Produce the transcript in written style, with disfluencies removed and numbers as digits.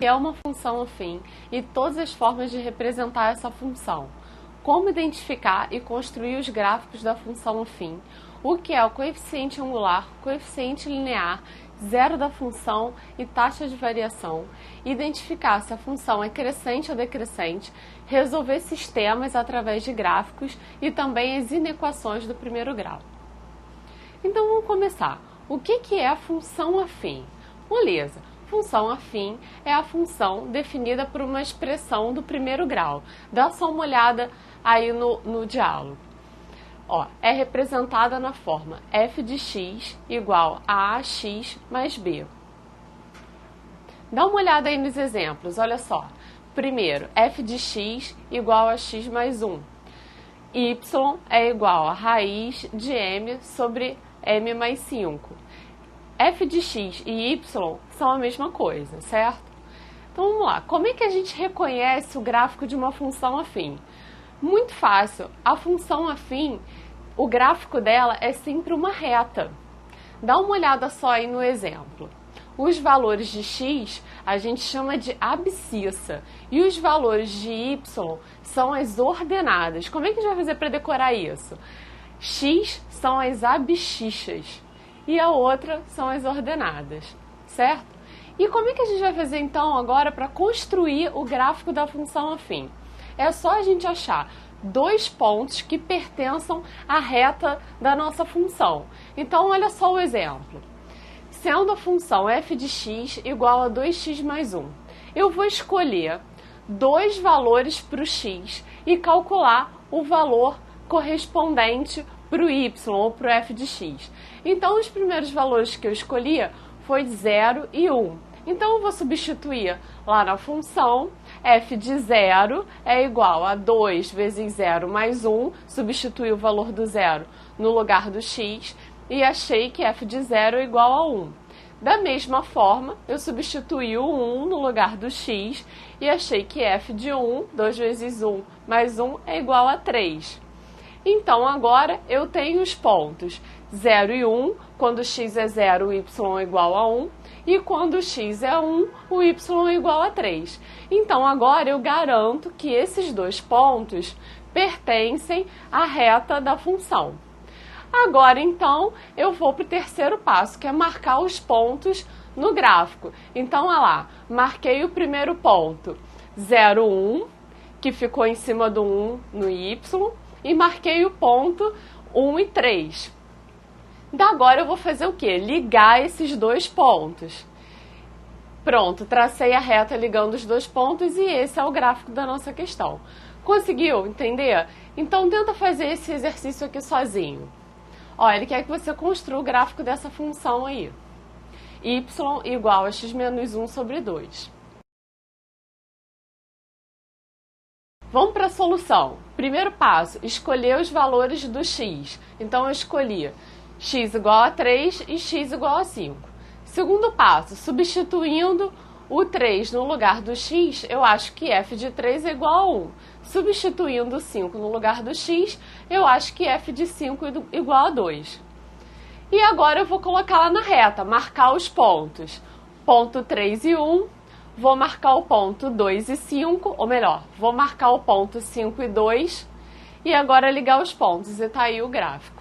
É uma função afim e todas as formas de representar essa função. Como identificar e construir os gráficos da função afim, o que é o coeficiente angular, coeficiente linear, zero da função e taxa de variação, identificar se a função é crescente ou decrescente, resolver sistemas através de gráficos e também as inequações do primeiro grau. Então vamos começar. O que é a função afim? Beleza. Função afim é a função definida por uma expressão do primeiro grau. Dá só uma olhada aí no diálogo. É representada na forma f de x igual a ax mais b. Dá uma olhada aí nos exemplos, olha só. Primeiro, f de x igual a x mais 1. Y é igual a raiz de m sobre m mais 5. F de x e y são a mesma coisa, certo? Então vamos lá, como é que a gente reconhece o gráfico de uma função afim? Muito fácil, a função afim, o gráfico dela é sempre uma reta. Dá uma olhada só aí no exemplo. Os valores de x a gente chama de abscissa e os valores de y são as ordenadas. Como é que a gente vai fazer para decorar isso? X são as abscissas e a outra são as ordenadas, certo? E como é que a gente vai fazer então agora para construir o gráfico da função afim? É só a gente achar dois pontos que pertençam à reta da nossa função. Então olha só o exemplo. Sendo a função f de x igual a 2x mais 1, eu vou escolher dois valores para o x e calcular o valor correspondente para o y ou para o f de x. Então, os primeiros valores que eu escolhi foi 0 e 1. Então, eu vou substituir lá na função, f de 0 é igual a 2 vezes 0 mais 1, substituir o valor do 0 no lugar do x, e achei que f de 0 é igual a 1. Da mesma forma, eu substituí o 1 no lugar do x, e achei que f de 1, 2 vezes 1 mais 1, é igual a 3. Então, agora eu tenho os pontos 0 e 1, quando x é 0, o y é igual a 1, e quando x é 1, o y é igual a 3. Então, agora eu garanto que esses dois pontos pertencem à reta da função. Agora, então, eu vou para o terceiro passo, que é marcar os pontos no gráfico. Então, olha lá, marquei o primeiro ponto, 0, 1, que ficou em cima do 1 no y, e marquei o ponto 1 e 3. Agora eu vou fazer o quê? Ligar esses dois pontos. Pronto, tracei a reta ligando os dois pontos e esse é o gráfico da nossa questão. Conseguiu entender? Então tenta fazer esse exercício aqui sozinho. Ele quer que você construa o gráfico dessa função aí. Y igual a x menos 1 sobre 2. Vamos para a solução. Primeiro passo, escolher os valores do x. Então, eu escolhi x igual a 3 e x igual a 5. Segundo passo, substituindo o 3 no lugar do x, eu acho que f de 3 é igual a 1. Substituindo o 5 no lugar do x, eu acho que f de 5 é igual a 2. E agora eu vou colocar lá na reta, marcar os pontos. Ponto 3 e 1. Vou marcar o ponto 2 e 5, ou melhor, vou marcar o ponto 5 e 2, e agora ligar os pontos, e tá aí o gráfico.